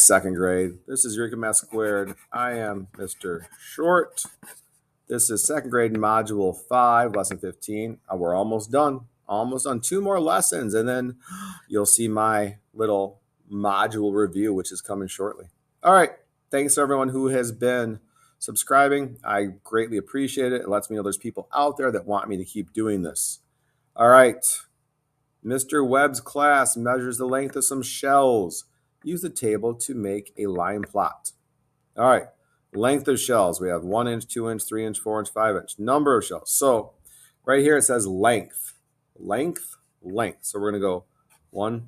second grade. This is Eureka Math Squared. I am Mr. Short. This is second grade module 5, lesson 15. We're almost done. Almost done. 2 more lessons, and then you'll see my little module review, which is coming shortly. All right. Thanks to everyone who has been subscribing. I greatly appreciate it. It lets me know there's people out there that want me to keep doing this. All right. Mr. Webb's class measures the length of some shells. Use the table to make a line plot. All right. Length of shells. We have 1 inch, 2 inch, 3 inch, 4 inch, 5 inch. Number of shells. So right here it says length. Length, length. So we're going to go 1,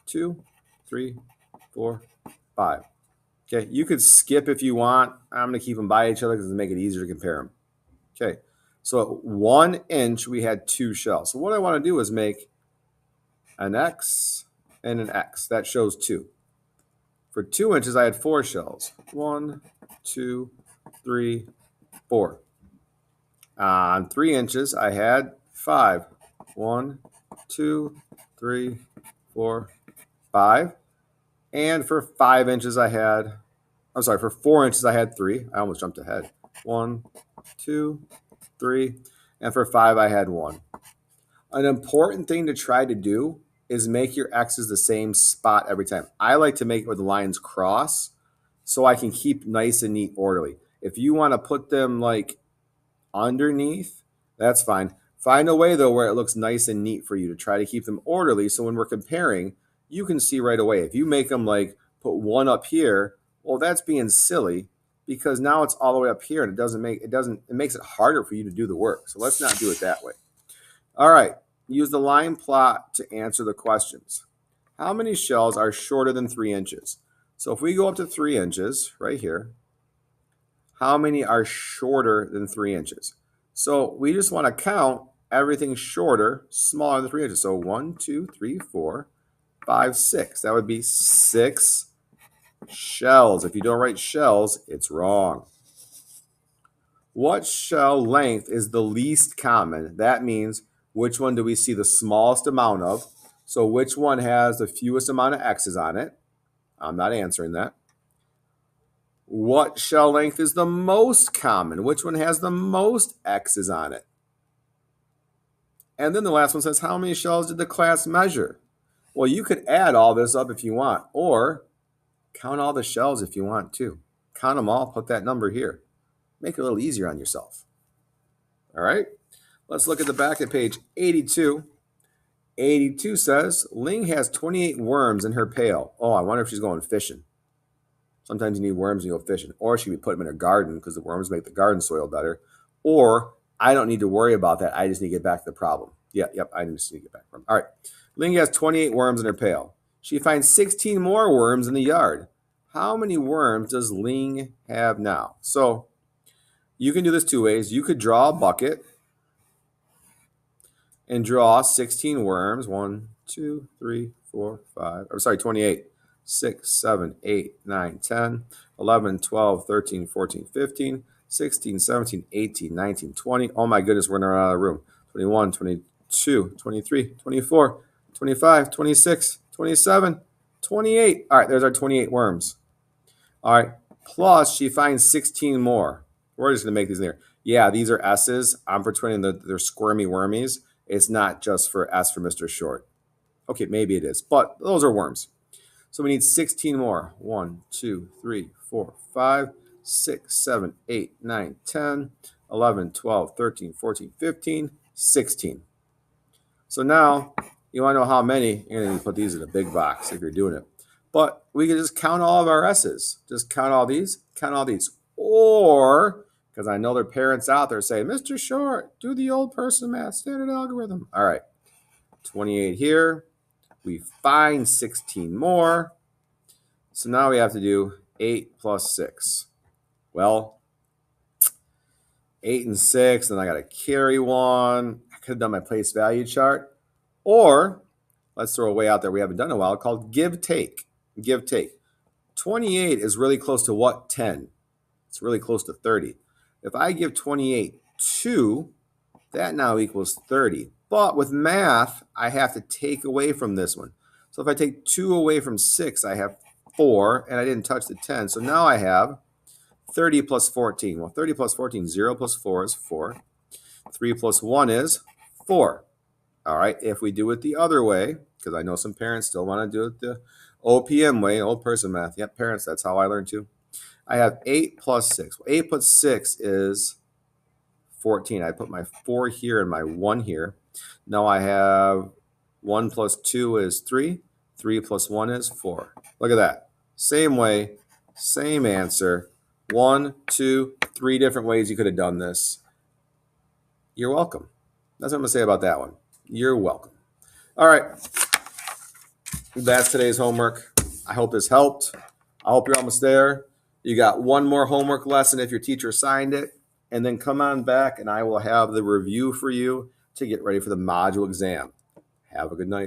2, 3, 4, 5. Okay. You could skip if you want. I'm going to keep them by each other because it'll make it easier to compare them. Okay. So at 1 inch, we had 2 shells. So what I want to do is make an X and an X. That shows 2. For 2 inches, I had 4 shells. 1, 2, 3, 4. On 3 inches, I had 5. 1, 2, 3, 4, 5. And for 5 inches, for 4 inches, I had 3. I almost jumped ahead. 1, 2, 3. And for 5, I had 1. An important thing to try to do is make your X's the same spot every time. I like to make it where the lines cross so I can keep nice and neat orderly. If you want to put them like underneath, that's fine. Find a way though where it looks nice and neat for you to try to keep them orderly so when we're comparing, you can see right away. If you make them like put 1 up here, well, that's being silly because now it's all the way up here and it makes it harder for you to do the work. So let's not do it that way. All right. Use the line plot to answer the questions. How many shells are shorter than 3 inches? So if we go up to 3 inches right here, how many are shorter than 3 inches? So we just want to count everything shorter, smaller than 3 inches. So 1, 2, 3, 4, 5, 6. That would be 6 shells. If you don't write shells, it's wrong. What shell length is the least common? That means which one do we see the smallest amount of? So which one has the fewest amount of X's on it? I'm not answering that. What shell length is the most common? Which one has the most X's on it? And then the last one says, how many shells did the class measure? Well, you could add all this up if you want, or count all the shells if you want to. Count them all, put that number here. Make it a little easier on yourself. All right? Let's look at the back of page 82. 82 says, Ling has 28 worms in her pail. Oh, I wonder if she's going fishing. Sometimes you need worms and you go fishing. Or she could put them in her garden because the worms make the garden soil better. Or I don't need to worry about that. I just need to get back to the problem. Yep, I just need to get back from. All right. Ling has 28 worms in her pail. She finds 16 more worms in the yard. How many worms does Ling have now? So you can do this 2 ways. You could draw a bucket and draw 16 worms. 1, 2, 3, 4, 5. 28. 6, 7, 8, 9, 10, 11, 12, 13, 14, 15, 16, 17, 18, 19, 20. Oh my goodness, we're going to run out of room. 21, 22, 23, 24, 25, 26, 27, 28. All right, there's our 28 worms. All right, plus she finds 16 more. We're just going to make these in there. Yeah, these are S's. I'm pretending that they're squirmy wormies. It's not just for S for Mr. Short. Okay, maybe it is, but those are worms. So we need 16 more. 1, 2, 3, 4, 5, 6, 7, 8, 9, 10, 11, 12, 13, 14, 15, 16. So now you want to know how many. You're going to put these in a big box if you're doing it. But we can just count all of our S's. Just count all these, count all these. Or, because I know there are parents out there saying, Mr. Short, do the old person math, standard algorithm. All right, 28 here. We find 16 more. So now we have to do 8 plus 6. Well, 8 and 6, then I got to carry 1. I could have done my place value chart. Or, let's throw a way out there we haven't done in a while called give take. Give take. 28 is really close to what? 10. It's really close to 30. If I give 28 2, that now equals 30. But with math, I have to take away from this one. So if I take 2 away from 6, I have 4, and I didn't touch the 10. So now I have 30 plus 14. Well, 30 plus 14, 0 plus 4 is 4. 3 plus 1 is 4. All right, if we do it the other way, because I know some parents still want to do it the OPM way, old person math. Yep, parents, that's how I learned too. I have 8 plus 6. Well, 8 plus 6 is 14. I put my 4 here and my 1 here. Now I have 1 plus 2 is 3. 3 plus 1 is 4. Look at that. Same way, same answer. 1, 2, 3 different ways you could have done this. You're welcome. That's what I'm going to say about that one. You're welcome. All right. That's today's homework. I hope this helped. I hope you're almost there. You got one more homework lesson if your teacher assigned it. And then come on back and I will have the review for you to get ready for the module exam. Have a good night.